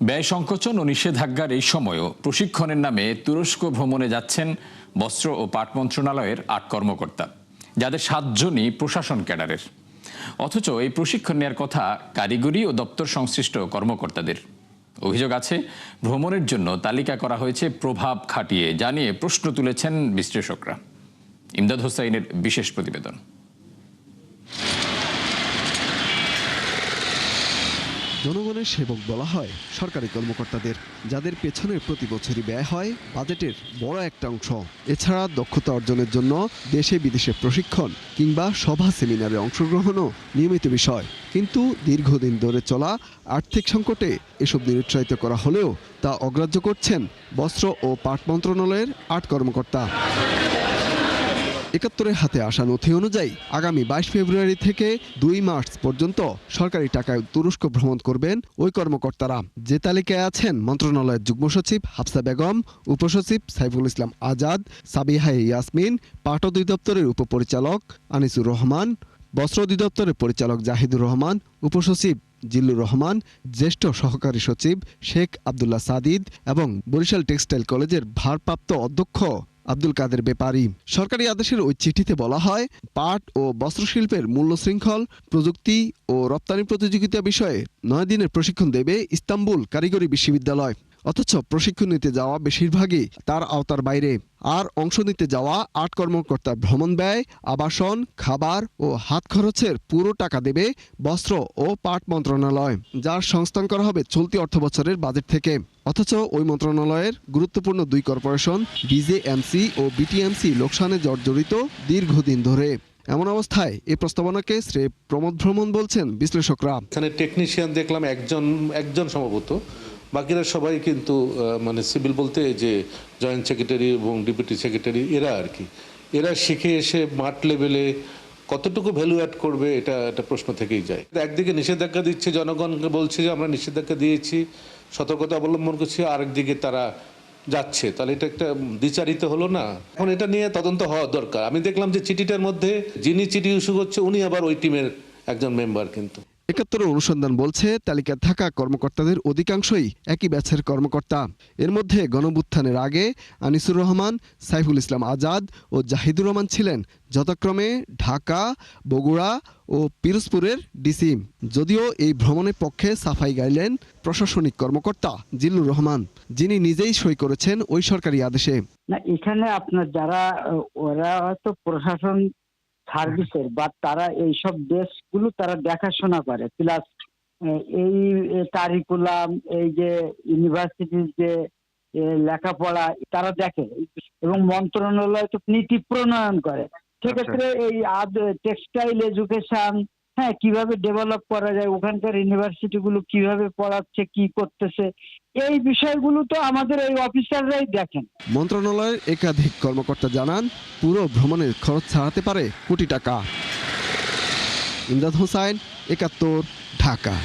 ব্যয় সংকোচন ও নিষেধাজ্ঞার এই সময়ও প্রশিক্ষণের নামে তুরস্ক ভ্রমণে যাচ্ছেন বস্ত্র ও পাট মন্ত্রণালয়ের ৮ কর্মকর্তা, যাদের 7 জনই প্রশাসন ক্যাডারের। অথচ এই প্রশিক্ষণ নেওয়ার কথা কারিগরি ও দপ্তর সংশ্লিষ্ট কর্মকর্তাদের। অভিযোগ আছে ভ্রমণের জন্য তালিকা করা হয়েছে প্রভাব খাটিয়ে, জানিয়ে প্রশ্ন তুলেছেন বিশ্লেষকরা। ইমদাদ হোসাইনের বিশেষ প্রতিবেদন। জনগণের সেবক বলা হয় সরকারি কর্মকর্তাদের, যাদের পেছনে প্রতি বছরই ব্যয় হয় বাজেটের বড় একটা অংশ। এছাড়া দক্ষতা অর্জনের জন্য দেশে বিদেশে প্রশিক্ষণ কিংবা সভা সেমিনারে অংশগ্রহণও নিয়মিত বিষয়। কিন্তু দীর্ঘদিন ধরে চলা আর্থিক সংকটে এসব নিরুৎসাহিত করা হলেও তা অগ্রাহ্য করছেন বস্ত্র ও পাট মন্ত্রণালয়ের ৮ কর্মকর্তা। ৭১-এর হাতে আসা নথি অনুযায়ী আগামী ২২ ফেব্রুয়ারি থেকে ২ মার্চ পর্যন্ত সরকারি টাকায় তুরস্ক ভ্রমণ করবেন ওই কর্মকর্তারা। যে তালিকায় আছেন মন্ত্রণালয়ের যুগ্ম সচিব হাফসা বেগম, উপসচিব সাইফুল ইসলাম আজাদ, সাবিহা ইয়াসমিন, পাট অধিদপ্তরের উপপরিচালক আনিসুর রহমান, বস্ত্র অধিদপ্তরের পরিচালক জাহিদুর রহমান, উপসচিব জিল্লুর রহমান, জ্যেষ্ঠ সহকারী সচিব শেখ আব্দুল্লাহ সাদিদ এবং বরিশাল টেক্সটাইল কলেজের ভারপ্রাপ্ত অধ্যক্ষ আব্দুল কাদের বেপারি। সরকারি আদেশের ওই চিঠিতে বলা হয়, পাট ও বস্ত্রশিল্পের মূল্য শৃঙ্খল, প্রযুক্তি ও রপ্তানি প্রতিযোগিতা বিষয়ে ৯ দিনের প্রশিক্ষণ দেবে ইস্তাম্বুল কারিগরি বিশ্ববিদ্যালয়। অথচ প্রশিক্ষণ নিতে যাওয়া বেশিরভাগই তার আওতার বাইরে। আর অংশ নিতে যাওয়া ৮ কর্মকর্তার ভ্রমণ ব্যয়, আবাসন, খাবার ও হাত খরচের পুরো টাকা দেবে বস্ত্র ও পাট মন্ত্রণালয়, যার সংস্থান করা হবে চলতি অর্থবছরের বাজেট থেকে। অথচ ওই মন্ত্রণালয়ের গুরুত্বপূর্ণ ২ কর্পোরেশন বিজেএমসি ও বিটিএমসি লোকসানে জর্জরিত দীর্ঘদিন ধরে। এমন অবস্থায় এই প্রস্তাবনাকে শ্রেয় প্রমোদ ভ্রমণ বলছেন বিশ্লেষকরা। এখানে টেকনিশিয়ান দেখলাম একজন সম্ভবত, বাকিরা সবাই কিন্তু মানে সিভিল বলতে যে জয়েন্ট সেক্রেটারি এবং ডেপুটি সেক্রেটারি এরা শিখে এসে মাঠ লেভেলে কতটুকু ভ্যালু অ্যাড করবে এটা একটা প্রশ্ন থেকেই যায়। একদিকে নিষেধাজ্ঞা দিচ্ছে, জনগণকে বলছে যে আমরা নিষেধাজ্ঞা দিয়েছি, সতর্কতা অবলম্বন করছি, আরেকদিকে তারা যাচ্ছে, তাহলে এটা একটা দ্বিচারিত হলো না? এখন এটা নিয়ে তদন্ত হওয়া দরকার। আমি দেখলাম যে চিঠিটার মধ্যে যিনি চিঠি ইস্যু করছে উনি আবার ওই টিমের একজন মেম্বার। কিন্তু ৭১-এর অনুসন্ধান বলছে তালিকায় থাকা কর্মকর্তাদের অধিকাংশই একই ব্যাচের কর্মকর্তা। এর মধ্যে গণঅভ্যুত্থানের আগে আনিসুর রহমান, সাইফুল ইসলাম আজাদ ও জাহিদুর রহমান ছিলেন যথাক্রমে ঢাকা, বগুড়া ও পিরোজপুরের ডিসি। যদিও এই ভ্রমণের পক্ষে সাফাই গাইলেন প্রশাসনিক কর্মকর্তা জিল্লুর রহমান, যিনি নিজেই সই করেছেন ওই সরকারি আদেশে। না, এখানে আপনার যারা ওরা হয়তো প্রশাসন সার্ভিসের বা তারা এইসব দেশগুলো তারা দেখাশোনা করে, প্লাস এই কারিকুলাম, এই যে ইউনিভার্সিটির যে লেখাপড়া তারা দেখে, এবং মন্ত্রণালয় তো নীতি প্রণয়ন করে। সেক্ষেত্রে এই টেক্সটাইল এডুকেশন কিভাবে ডেভেলপ করা যায়, ওখানকার ইউনিভার্সিটি গুলো কিভাবে পড়াচ্ছে, কি করতেছে, এই বিষয়গুলো তো আমাদের এই অফিসাররাই দেখেন। মন্ত্রণালয়ের একাধিক কর্মকর্তা জানান, পুরো ভ্রমণের খরচ ছাড়াতে পারে কোটি টাকা। ইমদাদ হোসাইন, ৭১, ঢাকা।